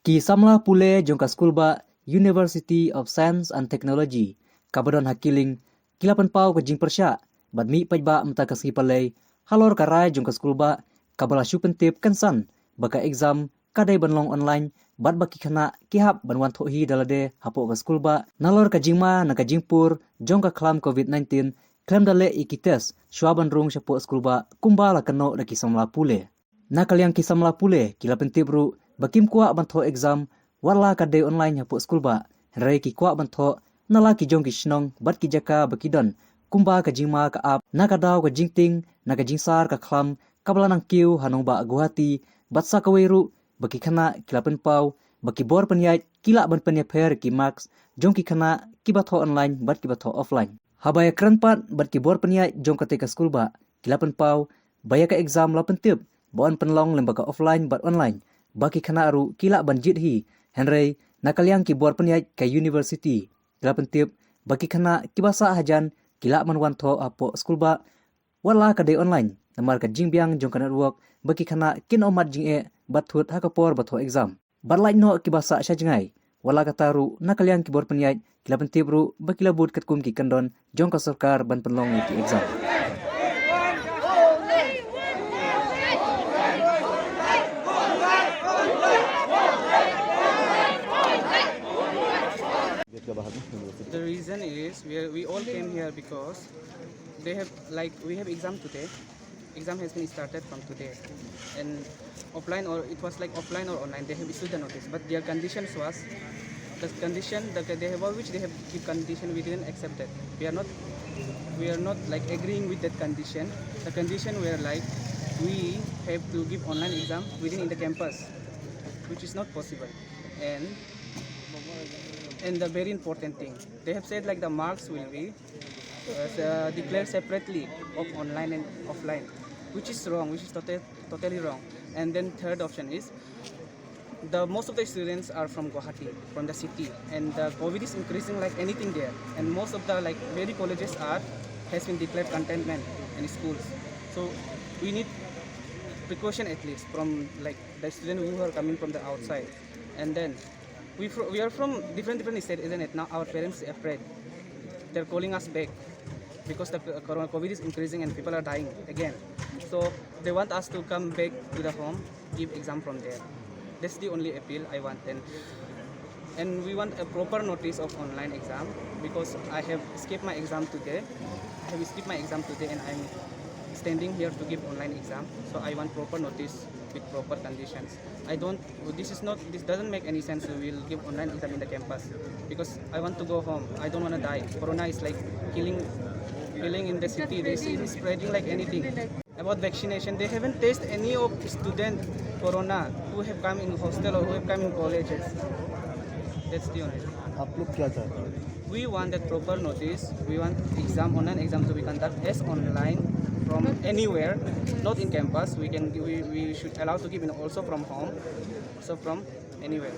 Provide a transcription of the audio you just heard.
Ki samla pule jongka skulba University of Science and Technology, kabadon hakiling, kilapan pau ke jing persya, bad mi pajba mta kaski palay, halor karai jongka skulba, kabala syupentip kansan, baka exam, kadai banlong online, bad baki kana kihap banwan thohi dalade hapo ka skulba, nalor ka jingma na ka jingpur, jongka klam COVID-19, klem dale ikites, syuaban rung syapo skulba, kumbala kano na kisamla pule. Na kaliang kisamla pule, kilapan tibru, bakim kuak bantho exam warla kadai online hapo skulba rai ki kuak bantho nala ki jong ki shnong bat ki jaka bakidon kumba ka jingma ka ap na ka daw ka jingting na ka jingsar ka khlam kabla nang kiu hanong ba Guwahati batsa ka weiru baki khana kilapen pau baki bor panyai kila ban panya pher ki max jong ki khana ki batho online bat ki batho offline habaya kranpat bat ki bor panyai jong ka te ka skulba kilapen pau baya ka exam lapen tip bon penlong lembaga offline bat online baki khana aru kila banjit hi henry nakaliang ki bor panyai ka university kila pentip baki khana kibasa hajan kila manwan tho apo school ba wala ka day online namar ka jingbiang jong kana network baki khana kin omat jing e bathut hakapor batho exam barlai no kibasa shajangai wala ka taru nakaliang ki bor panyai kila pentip ru baki labut katkum ki kandon jong ka sarkar ban penlong ki exam. The reason is we all came here because we have exam today. Exam has been started from today, and offline or it was like offline or online. They have issued the notice, but their conditions was the condition that they have which they have give condition. We didn't accept that. We are not like agreeing with that condition. The condition were like we have to give online exam within the campus, which is not possible, and the very important thing, they have said like the marks will be declared separately of online and offline, which is wrong, which is totally wrong. And then third option is the most of the students are from Guwahati, from the city, and the COVID is increasing like anything there, and most of the like many colleges has been declared containment in schools. So we need precaution at least from like the students who are coming from the outside, and then we are from different states, isn't it? Now our parents are afraid. They're calling us back because the COVID is increasing and people are dying again. So they want us to come back to the home, give exam from there. That's the only appeal I want. And we want a proper notice of online exam because I have skipped my exam today. And I'm standing here to give online exam. So I want proper notice with proper conditions. This doesn't make any sense. We will give online exam in the campus because I want to go home. I don't want to die. Corona is like killing in the city. This is spreading like anything. About vaccination, they haven't tested any of student corona who have come in hostel or who have come in colleges. That's the only. आप लोग क्या चाहते हैं? We want that proper notice. We want online exam to be conducted as online from anywhere, not in campus. We should allow to give also from home, so from anywhere.